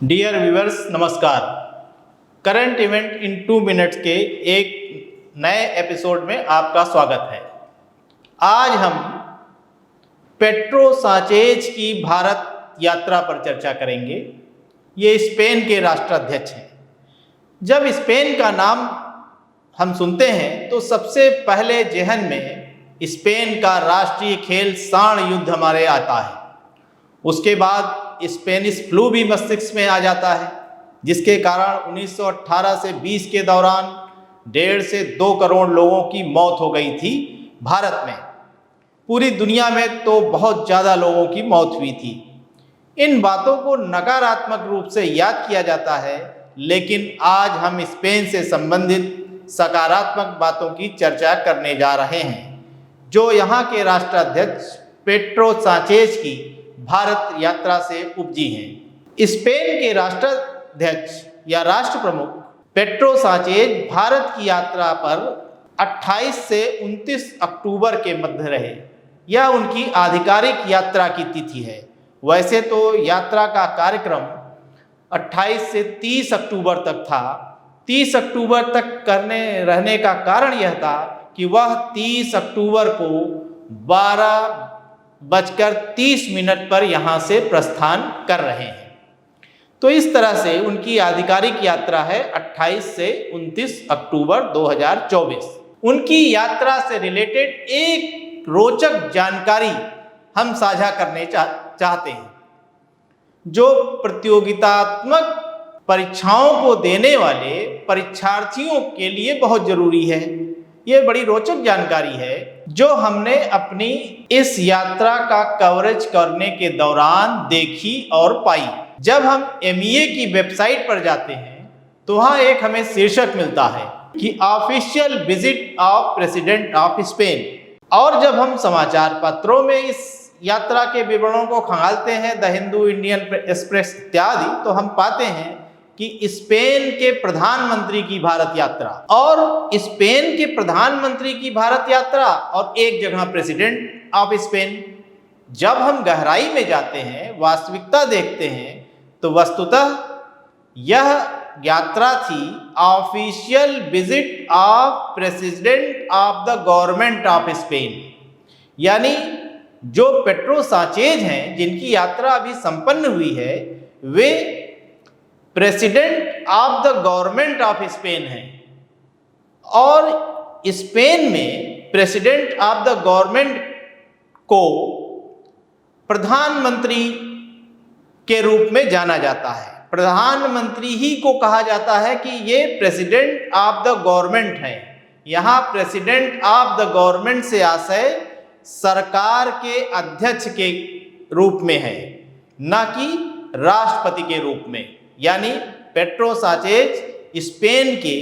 Dear viewers नमस्कार। Current event in 2 minutes के एक नए एपिसोड में आपका स्वागत है। आज हम पेड्रो साnchez की भारत यात्रा पर चर्चा करेंगे। ये स्पेन के राष्ट्राध्यक्ष हैं। जब स्पेन का नाम हम सुनते हैं तो सबसे पहले जेहन में स्पेन का राष्ट्रीय खेल सांड युद्ध हमारे आता है। उसके बाद स्पेनिश फ्लू भी मस्तिष्क में आ जाता है, जिसके कारण 1918 से 20 के दौरान 1.5 से 2 करोड़ लोगों की मौत हो गई थी भारत में। पूरी दुनिया में तो बहुत ज़्यादा लोगों की मौत हुई थी। इन बातों को नकारात्मक रूप से याद किया जाता है, लेकिन आज हम स्पेन से संबंधित सकारात्मक बातों की चर्चा करने जा रहे हैं, जो यहाँ के राष्ट्राध्यक्ष पेड्रो साnchez की भारत यात्रा से उपजी हैं। स्पेन के राष्ट्राध्यक्ष या राष्ट्र प्रमुख पेड्रो साnchez भारत की यात्रा पर 28 से 29 अक्टूबर के मध्य रहे। यह उनकी आधिकारिक यात्रा की तिथि है। वैसे तो यात्रा का कार्यक्रम 28 से 30 अक्टूबर तक था। 30 अक्टूबर तक रहने का कारण यह था कि वह 30 अक्टूबर को 12:30 पर यहाँ से प्रस्थान कर रहे हैं। तो इस तरह से उनकी आधिकारिक यात्रा है 28 से 29 अक्टूबर 2024। उनकी यात्रा से रिलेटेड एक रोचक जानकारी हम साझा करने चाहते हैं, जो प्रतियोगितात्मक परीक्षाओं को देने वाले परीक्षार्थियों के लिए बहुत जरूरी है। ये बड़ी रोचक जानकारी है जो हमने अपनी इस यात्रा का कवरेज करने के दौरान देखी और पाई। जब हम MEA की वेबसाइट पर जाते हैं तो वहाँ एक हमें शीर्षक मिलता है कि official visit of president of Spain, और जब हम समाचार पत्रों में इस यात्रा के विवरणों को खंगालते हैं, द हिंदू, इंडियन एक्सप्रेस इत्यादि, तो हम पाते हैं कि स्पेन के प्रधानमंत्री की भारत यात्रा और स्पेन के प्रधानमंत्री की भारत यात्रा और एक जगह प्रेसिडेंट ऑफ स्पेन। जब हम गहराई में जाते हैं, वास्तविकता देखते हैं, तो वस्तुतः यह यात्रा थी official visit of president of the government of Spain. यानी जो पेड्रो साnchez हैं, जिनकी यात्रा अभी संपन्न हुई है, वे president of the government of Spain है। और स्पेन में प्रेसिडेंट ऑफ द गवर्नमेंट को प्रधानमंत्री के रूप में जाना जाता है। प्रधानमंत्री ही को कहा जाता है कि ये प्रेसिडेंट ऑफ द गवर्नमेंट है। यहाँ प्रेसिडेंट ऑफ द गवर्नमेंट से आशय सरकार के अध्यक्ष के रूप में है, न कि राष्ट्रपति के रूप में। यानी पेड्रो साnchez स्पेन के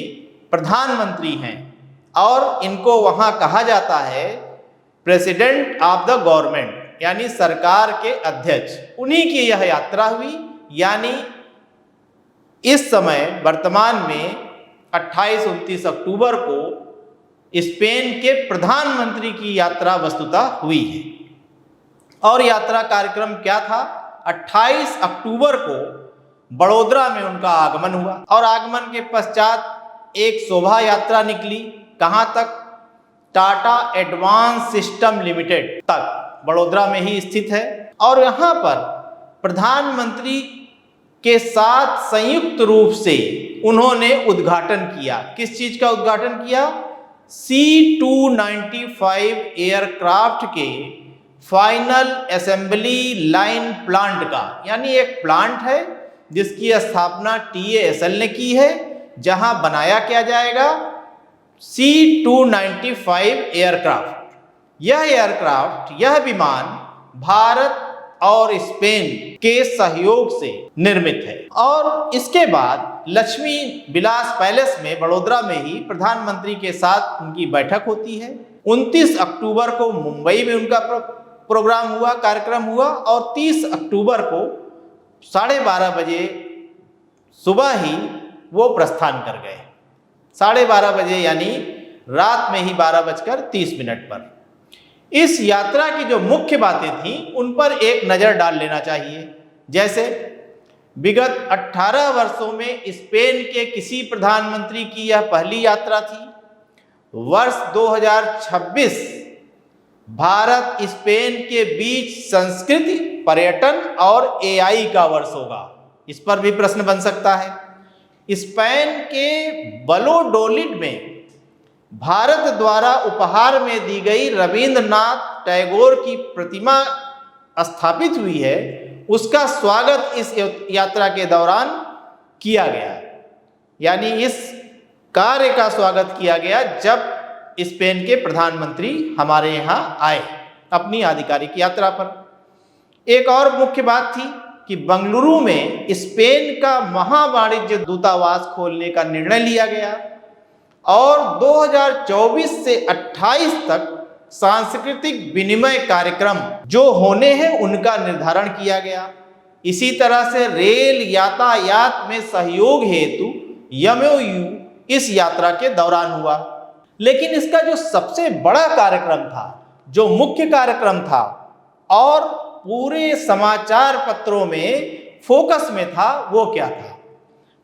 प्रधानमंत्री हैं और इनको वहाँ कहा जाता है प्रेसिडेंट ऑफ द गवर्नमेंट, यानी सरकार के अध्यक्ष। उन्हीं की यह यात्रा हुई। यानी इस समय वर्तमान में 28-29 अक्टूबर को स्पेन के प्रधानमंत्री की यात्रा वस्तुतः हुई है। और यात्रा कार्यक्रम क्या था? 28 अक्टूबर को बड़ोदरा में उनका आगमन हुआ और आगमन के पश्चात एक शोभा यात्रा निकली। कहाँ तक? टाटा एडवांस सिस्टम लिमिटेड तक, बड़ोदरा में ही स्थित है। और यहाँ पर प्रधानमंत्री के साथ संयुक्त रूप से उन्होंने उद्घाटन किया। किस चीज का उद्घाटन किया? C-295 एयरक्राफ्ट के फाइनल असेंबली लाइन प्लांट का। यानी एक प्लांट है जिसकी स्थापना TASL ने की है, जहां बनाया क्या जाएगा? C-295 aircraft. यह विमान भारत और स्पेन के सहयोग से निर्मित है। और इसके बाद लक्ष्मी विलास पैलेस में बड़ोदरा में ही प्रधानमंत्री के साथ उनकी बैठक होती है। 29 अक्टूबर को मुंबई में उनका प्रोग्राम हुआ, कार्यक्रम हुआ, और 30 अक्टूबर को 12:30 बजे सुबह ही वो प्रस्थान कर गए। 12:30 बजे यानी रात में ही 12:30 पर। इस यात्रा की जो मुख्य बातें थीं उन पर एक नज़र डाल लेना चाहिए। जैसे विगत 18 वर्षों में स्पेन के किसी प्रधानमंत्री की यह पहली यात्रा थी। वर्ष 2026 भारत स्पेन के बीच संस्कृति, पर्यटन और एआई का वर्ष होगा। इस पर भी प्रश्न बन सकता है। स्पेन के वलोडोलिड में भारत द्वारा उपहार में दी गई रविंद्रनाथ टैगोर की प्रतिमा स्थापित हुई है, उसका स्वागत इस यात्रा के दौरान किया गया। यानी इस कार्य का स्वागत किया गया जब स्पेन के प्रधानमंत्री हमारे यहाँ आए अपनी आधिकारिक यात्रा पर। एक और मुख्य बात थी कि बेंगलुरु में स्पेन का महावाणिज्य दूतावास खोलने का निर्णय लिया गया और 2024 से 28 तक सांस्कृतिक विनिमय कार्यक्रम जो होने हैं उनका निर्धारण किया गया। इसी तरह से रेल यातायात में सहयोग हेतु MOU इस यात्रा के दौरान हुआ। लेकिन इसका जो सबसे बड़ा कार्यक्रम था, जो मुख्य कार्यक्रम था और पूरे समाचार पत्रों में फोकस में था, वो क्या था?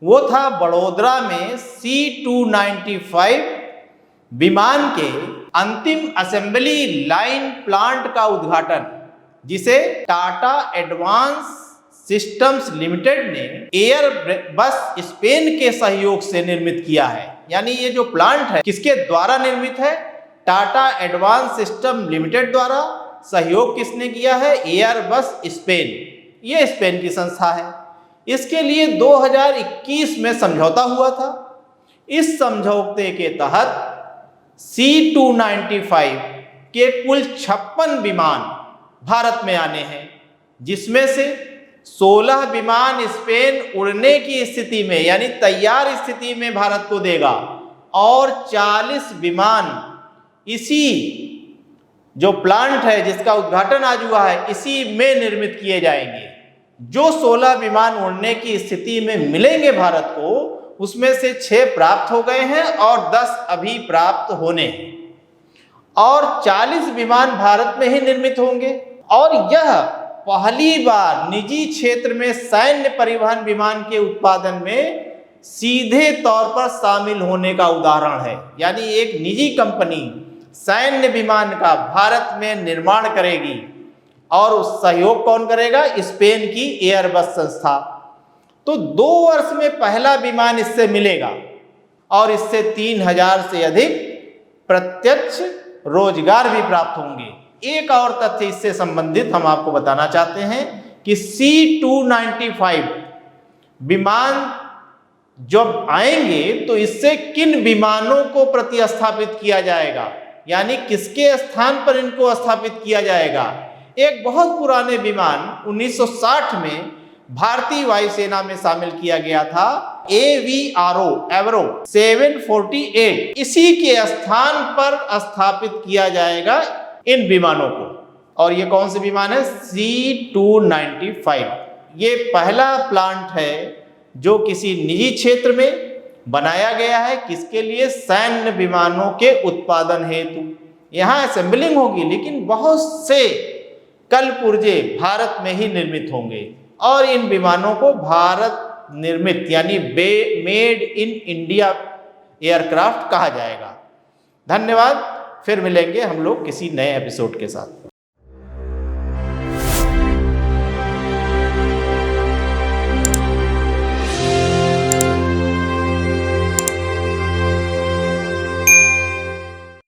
वो था बड़ोदरा में C-295 विमान के अंतिम असेंबली लाइन प्लांट का उद्घाटन, जिसे टाटा एडवांस सिस्टम्स लिमिटेड ने एयरबस स्पेन के सहयोग से निर्मित किया है। यानी ये जो प्लांट है किसके द्वारा निर्मित है? टाटा एडवांस सिस्टम लिमिटेड द्वारा। सहयोग किसने किया है? एयरबस स्पेन, ये स्पेन की संस्था है। इसके लिए 2021 में समझौता हुआ था। इस समझौते के तहत C-295 के कुल 56 विमान भारत में आने हैं, जिसमें से 16 विमान स्पेन उड़ने की स्थिति में यानी तैयार स्थिति में भारत को देगा और 40 विमान इसी जो प्लांट है जिसका उद्घाटन आज हुआ है इसी में निर्मित किए जाएंगे। जो 16 विमान उड़ने की स्थिति में मिलेंगे भारत को, उसमें से 6 प्राप्त हो गए हैं और 10 अभी प्राप्त होने हैं और 40 विमान भारत में ही निर्मित होंगे। और यह पहली बार निजी क्षेत्र में सैन्य परिवहन विमान के उत्पादन में सीधे तौर पर शामिल होने का उदाहरण है। यानी एक निजी कंपनी सैन्य विमान का भारत में निर्माण करेगी और उस सहयोग कौन करेगा? स्पेन की एयरबस संस्था। तो 2 वर्ष में पहला विमान इससे मिलेगा और इससे 3000 से अधिक प्रत्यक्ष रोजगार भी प्राप्त होंगे। एक और तथ्य इससे संबंधित हम आपको बताना चाहते हैं कि C-295 विमान जब आएंगे तो इससे किन विमानों को प्रतिस्थापित किया जाएगा, यानी किसके स्थान पर इनको स्थापित किया जाएगा। एक बहुत पुराने विमान 1960 में भारतीय वायुसेना में शामिल किया गया था, एवरो 748, इसी के स्थान पर स्थापित किया जाएगा इन विमानों को। और ये कौन से विमान है? C-295। ये पहला प्लांट है जो किसी निजी क्षेत्र में बनाया गया है। किसके लिए? सैन्य विमानों के उत्पादन हेतु। यहाँ असेंबलिंग होगी, लेकिन बहुत से कल पुर्जे भारत में ही निर्मित होंगे और इन विमानों को भारत निर्मित यानी मेड इन इंडिया एयरक्राफ्ट कहा जाएगा। धन्यवाद। फिर मिलेंगे हम लोग किसी नए एपिसोड के साथ।